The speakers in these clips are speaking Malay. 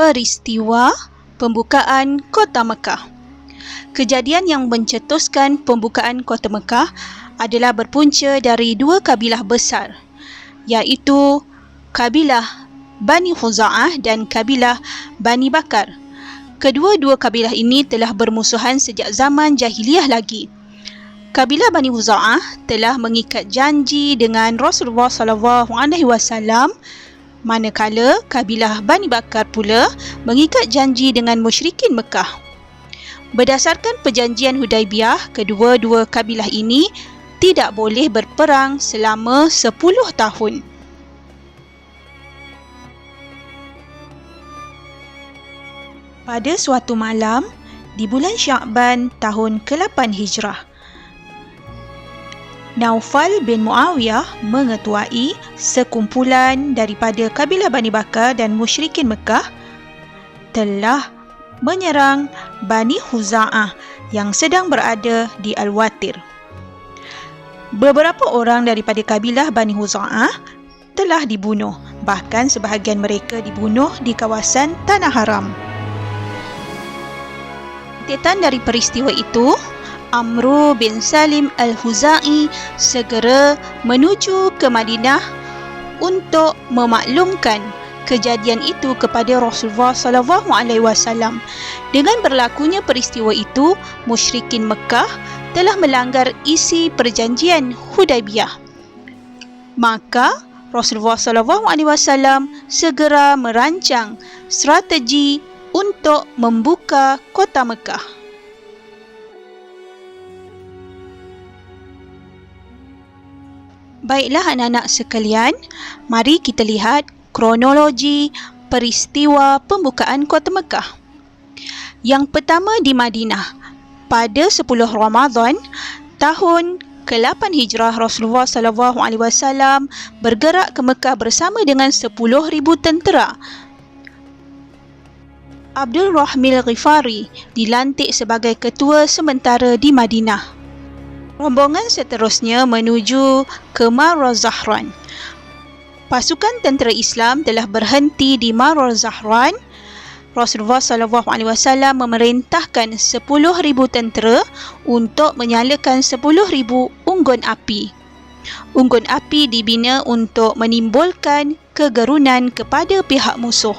peristiwa pembukaan Kota Mekah. Kejadian yang mencetuskan pembukaan Kota Mekah adalah berpunca dari dua kabilah besar, iaitu kabilah Bani Khuza'ah dan kabilah Bani Bakar. Kedua-dua kabilah ini telah bermusuhan sejak zaman jahiliyah lagi. Kabilah Bani Khuza'ah telah mengikat janji dengan Rasulullah SAW, manakala kabilah Bani Bakar pula mengikat janji dengan musyrikin Mekah. Berdasarkan perjanjian Hudaibiyah, kedua-dua kabilah ini tidak boleh berperang selama 10 tahun. Pada suatu malam di bulan Sya'ban tahun ke-8 Hijrah, Naufal bin Muawiyah mengetuai sekumpulan daripada kabilah Bani Bakar dan musyrikin Mekah telah menyerang Bani Khuza'ah yang sedang berada di Al-Watir. Beberapa orang daripada kabilah Bani Khuza'ah telah dibunuh, bahkan sebahagian mereka dibunuh di kawasan Tanah Haram. Rentetan dari peristiwa itu, Amru bin Salim Al-Huza'i segera menuju ke Madinah untuk memaklumkan kejadian itu kepada Rasulullah SAW. Dengan berlakunya peristiwa itu, musyrikin Mekah telah melanggar isi perjanjian Hudaibiyah. Maka Rasulullah SAW segera merancang strategi untuk membuka Kota Mekah. Baiklah anak-anak sekalian, mari kita lihat kronologi peristiwa pembukaan Kota Mekah. Yang pertama di Madinah, pada 10 Ramadan tahun ke-8 Hijrah, Rasulullah SAW bergerak ke Mekah bersama dengan 10,000 tentera. Abdul Rahmil Ghifari dilantik sebagai ketua sementara di Madinah. Rombongan seterusnya menuju ke Mar'al Zahran. Pasukan tentera Islam telah berhenti di Mar'al Zahran. Rasulullah SAW memerintahkan 10,000 tentera untuk menyalakan 10,000 unggun api. Unggun api dibina untuk menimbulkan kegerunan kepada pihak musuh.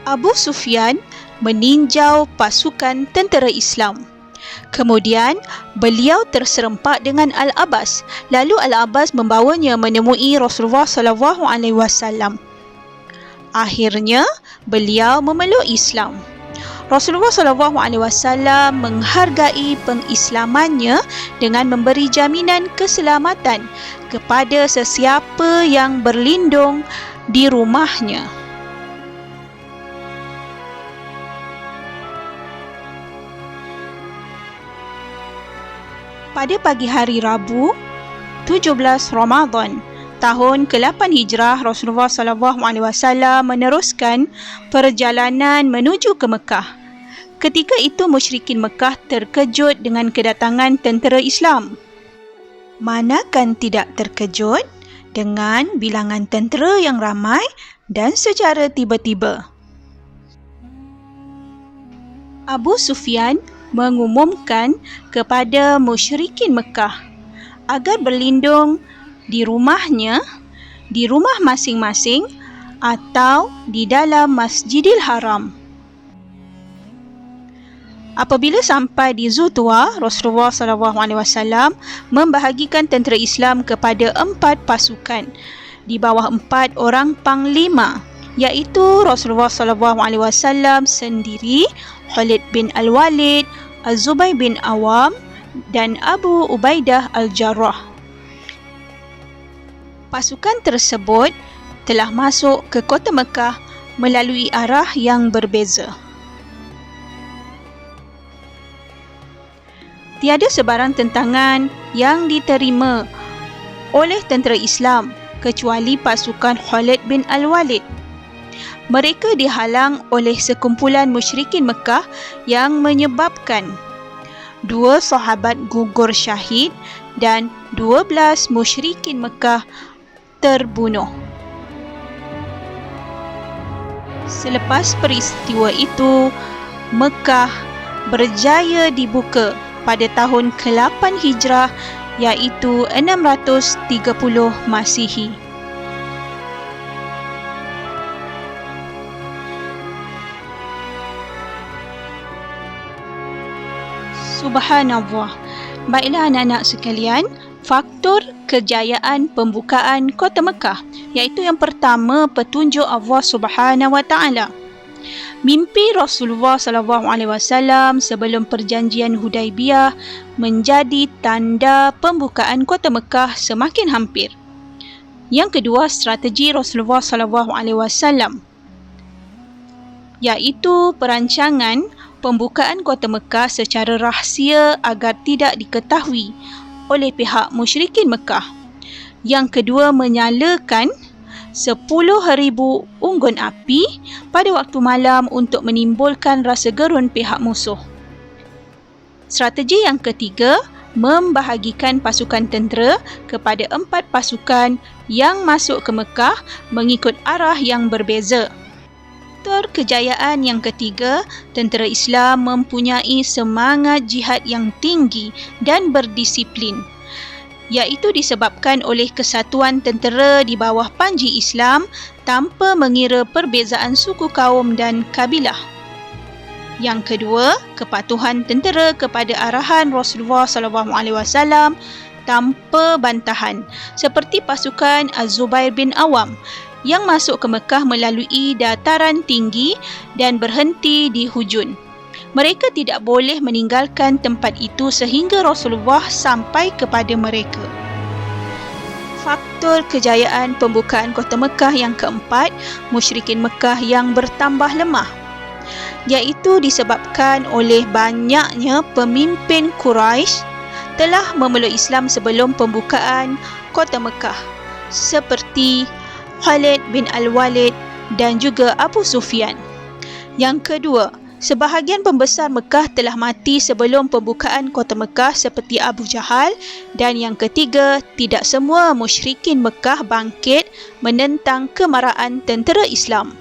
Abu Sufyan meninjau pasukan tentera Islam. Kemudian, beliau terserempak dengan Al-Abbas. Lalu Al-Abbas membawanya menemui Rasulullah SAW. Akhirnya, beliau memeluk Islam. Rasulullah SAW menghargai pengislamannya dengan memberi jaminan keselamatan kepada sesiapa yang berlindung di rumahnya. Pada pagi hari Rabu, 17 Ramadan, tahun ke-8 Hijrah, Rasulullah SAW meneruskan perjalanan menuju ke Mekah. Ketika itu musyrikin Mekah terkejut dengan kedatangan tentera Islam. Manakan tidak terkejut dengan bilangan tentera yang ramai dan secara tiba-tiba. Abu Sufyan mengumumkan kepada musyrikin Mekah agar berlindung di rumahnya, di rumah masing-masing atau di dalam Masjidil Haram. Apabila sampai di Zutua, Rasulullah SAW membahagikan tentera Islam kepada 4 pasukan di bawah 4 orang panglima, iaitu Rasulullah SAW sendiri, Khalid bin Al-Walid, Az-Zubair bin Awam dan Abu Ubaidah Al-Jarrah. Pasukan tersebut telah masuk ke Kota Mekah melalui arah yang berbeza. Tiada sebarang tentangan yang diterima oleh tentera Islam kecuali pasukan Khalid bin Al-Walid. Mereka dihalang oleh sekumpulan musyrikin Mekah yang menyebabkan 2 sahabat gugur syahid dan 12 musyrikin Mekah terbunuh. Selepas peristiwa itu, Mekah berjaya dibuka pada tahun ke-8 Hijrah iaitu 630 Masihi. Subhanallah. Baiklah anak-anak sekalian, faktor kejayaan pembukaan kota Mekah, iaitu yang pertama, petunjuk Allah Subhanahu Wa Taala. Mimpi Rasulullah SAW sebelum perjanjian Hudaibiyah menjadi tanda pembukaan kota Mekah semakin hampir. Yang kedua, strategi Rasulullah SAW, iaitu perancangan pembukaan kota Mekah secara rahsia agar tidak diketahui oleh pihak musyrikin Mekah. Yang kedua, menyalakan 10,000 unggun api pada waktu malam untuk menimbulkan rasa gerun pihak musuh. Strategi yang ketiga, membahagikan pasukan tentera kepada 4 pasukan yang masuk ke Mekah mengikut arah yang berbeza. Faktor kejayaan yang ketiga, tentera Islam mempunyai semangat jihad yang tinggi dan berdisiplin, iaitu disebabkan oleh kesatuan tentera di bawah panji Islam tanpa mengira perbezaan suku, kaum dan kabilah. Yang kedua, kepatuhan tentera kepada arahan Rasulullah SAW tanpa bantahan, seperti pasukan Az-Zubair bin Awam yang masuk ke Mekah melalui dataran tinggi dan berhenti di hujun. Mereka tidak boleh meninggalkan tempat itu sehingga Rasulullah sampai kepada mereka. Faktor kejayaan pembukaan kota Mekah yang keempat, musyrikin Mekah yang bertambah lemah, iaitu disebabkan oleh banyaknya pemimpin Quraisy telah memeluk Islam sebelum pembukaan kota Mekah, seperti Khalid bin Al-Walid dan juga Abu Sufyan. Yang kedua, sebahagian pembesar Mekah telah mati sebelum pembukaan kota Mekah seperti Abu Jahal. Dan yang ketiga, tidak semua musyrikin Mekah bangkit menentang kemarahan tentera Islam.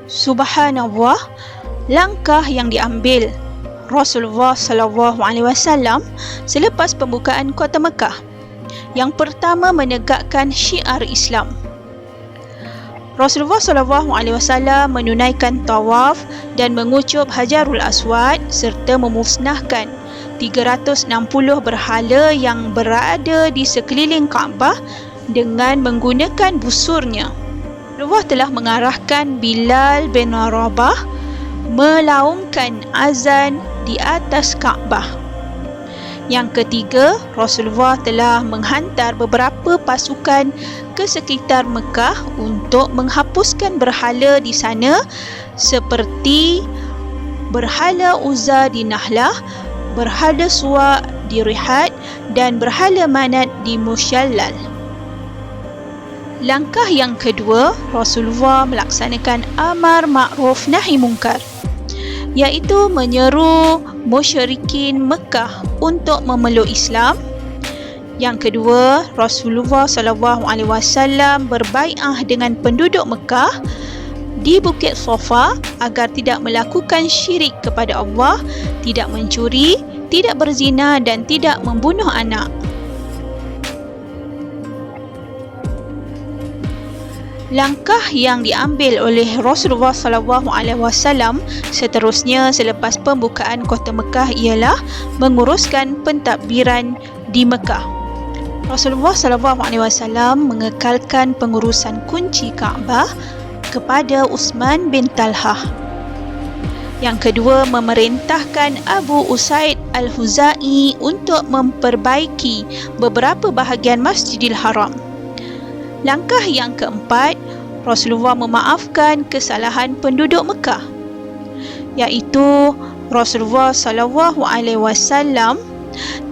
Subhanallah, langkah yang diambil Rasulullah SAW selepas pembukaan kota Mekah. Yang pertama, menegakkan syiar Islam. Rasulullah SAW menunaikan tawaf dan mengucup Hajarul Aswad serta memusnahkan 360 berhala yang berada di sekeliling Kaabah dengan menggunakan busurnya. Rasulullah telah mengarahkan Bilal bin Rabah melaungkan azan di atas Kaabah. Yang ketiga, Rasulullah telah menghantar beberapa pasukan ke sekitar Mekah untuk menghapuskan berhala di sana seperti berhala Uzza di Nahlah, berhala Suwa di Rihad dan berhala Manat di Musyallal. Langkah yang kedua, Rasulullah melaksanakan amar ma'ruf nahi mungkar, iaitu menyeru musyrikin Mekah untuk memeluk Islam. Yang kedua, Rasulullah SAW berbai'ah dengan penduduk Mekah di Bukit Safa agar tidak melakukan syirik kepada Allah, tidak mencuri, tidak berzina dan tidak membunuh anak. Langkah yang diambil oleh Rasulullah SAW seterusnya selepas pembukaan kota Mekah ialah menguruskan pentadbiran di Mekah. Rasulullah SAW mengekalkan pengurusan kunci Kaabah kepada Uthman bin Talhah. Yang kedua, memerintahkan Abu Usaid Al-Huzai untuk memperbaiki beberapa bahagian Masjidil Haram. Langkah yang keempat, Rasulullah memaafkan kesalahan penduduk Mekah, iaitu Rasulullah SAW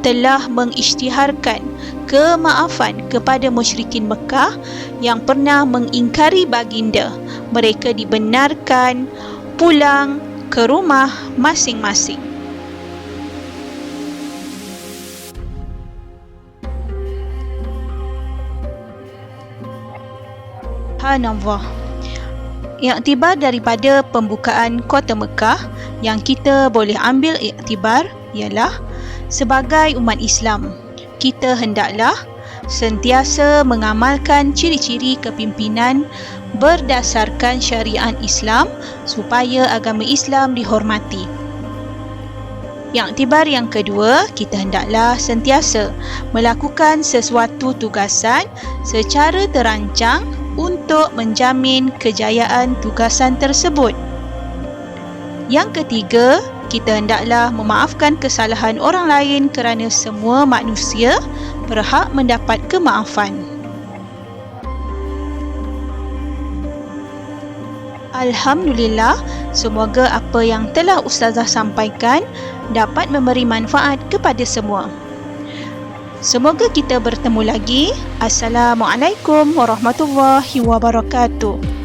telah mengisytiharkan kemaafan kepada musyrikin Mekah yang pernah mengingkari baginda. Mereka dibenarkan pulang ke rumah masing-masing. Subhanallah. Iktibar daripada pembukaan Kota Mekah yang kita boleh ambil iktibar ialah sebagai umat Islam, kita hendaklah sentiasa mengamalkan ciri-ciri kepimpinan berdasarkan syariat Islam supaya agama Islam dihormati. Iktibar yang kedua, kita hendaklah sentiasa melakukan sesuatu tugasan secara terancang untuk menjamin kejayaan tugasan tersebut. Yang ketiga, kita hendaklah memaafkan kesalahan orang lain kerana semua manusia berhak mendapat kemaafan. Alhamdulillah, semoga apa yang telah Ustazah sampaikan dapat memberi manfaat kepada semua. Semoga kita bertemu lagi. Assalamualaikum warahmatullahi wabarakatuh.